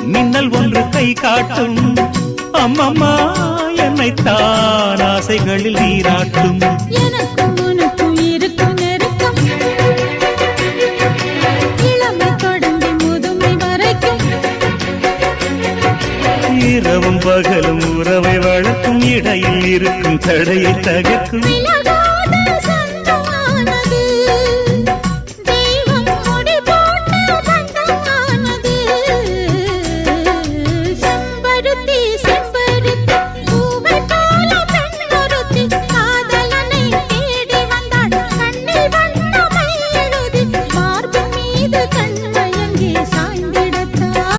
மின்னல் ஒன்று கை காட்டும் அம்மம்மா என்னைத்தான் ஆசைகளில் நீராட்டும் எனக்கும் உனக்கும் இருக்கும் நெருக்கம் இளமை தொடங்கி முதுமை வரைக்கும் இரவும் பகலும் உறவை வளர்க்கும் இடையில் இருக்கும் தடையை தகர்க்கும்